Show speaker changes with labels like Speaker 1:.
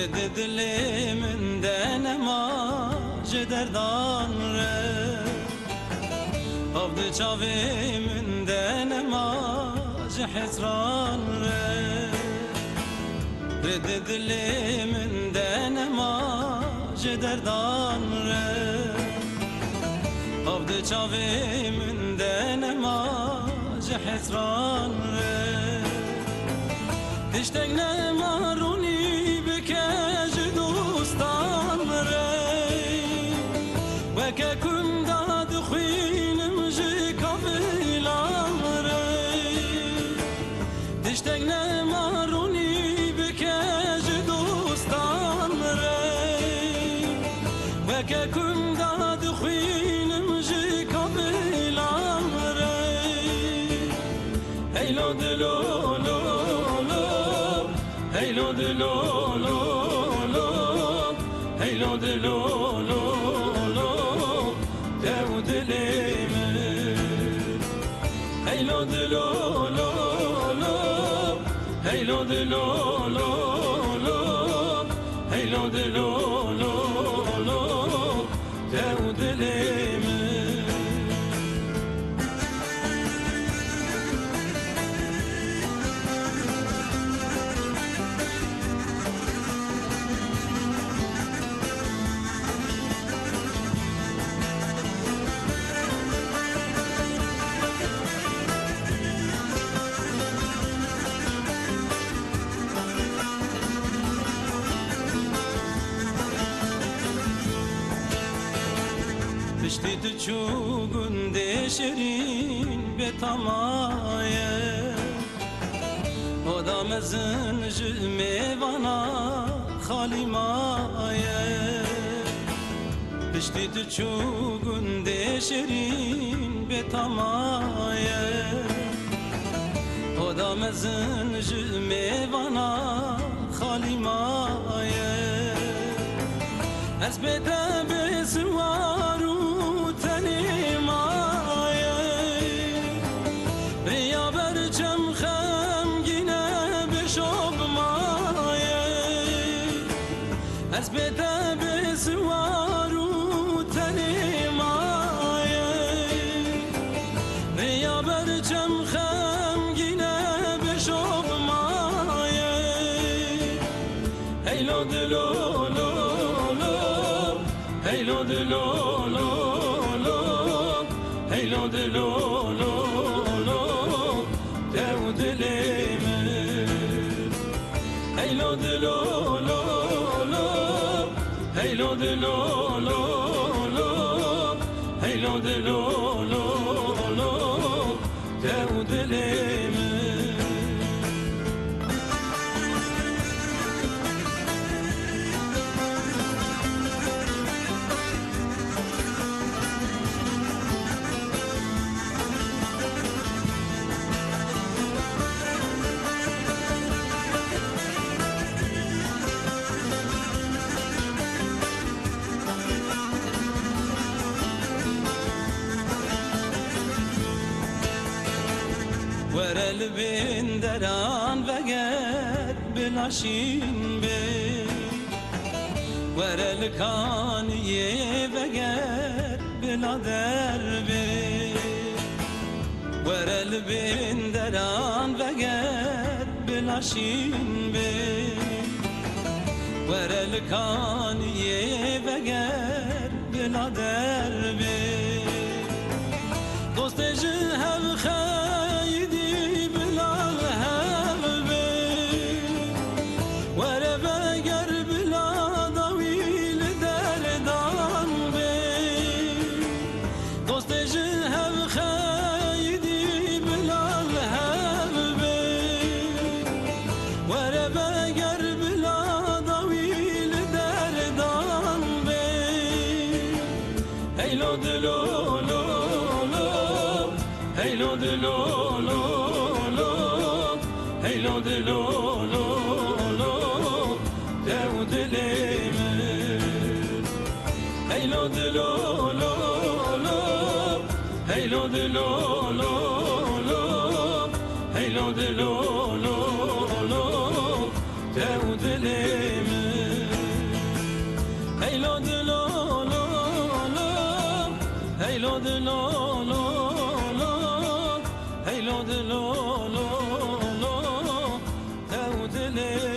Speaker 1: رد دلی من دنما جدردان ره آفد چاوی من دنما جحزران ره رد دلی من دنما جدردان ره آفد چاوی من دنما جحزران ره تشتاق نماروني بكاج دوستان مري وكاكم داد خوين مجي كافيلان مري تشتاق نماروني بكاج دوستان مري وكاكم داد خوين مجي كافيلان مري هيلو دلولو هيلو دلولو هيلو دلولو داود ليمن هيلو دلولو هيلو دلولو هيلو دلولو داود ليمن پشتی تو چوگون شیرین به تمایه آدم زن میوانا خالی مایه پشتی تو چوگون شیرین به تمایه آدم زن میوانا خالی مایه از بیت بسوارو تنی مایه ریا برچم خمگینه بشوق مایه از بیت بسوارو تنی مایه ریا برچم خمگینه بشوق مایه هیلو دلولو هيلو دلولو هيلو دلولو داود ليمن هيلو دلولو هيلو دلولو هيلو دلولو داود ليمن ورل بین دران وگر بلاشین بی ورل کانیه وگر بلا در بی ورل بین دران وگر بلاشین بی ورل کانیه وگر بلا در بی دوست جهل خیدی هيلو دلولو هيلو دلولو هيلو دلولو داود ليمن هيلو دلولو هيلو دلولو هيلو دلولو tev dilimi. Hey lo dilo lo lo, hey lo dilo lo lo, hey lo dilo lo lo, tev dilimi.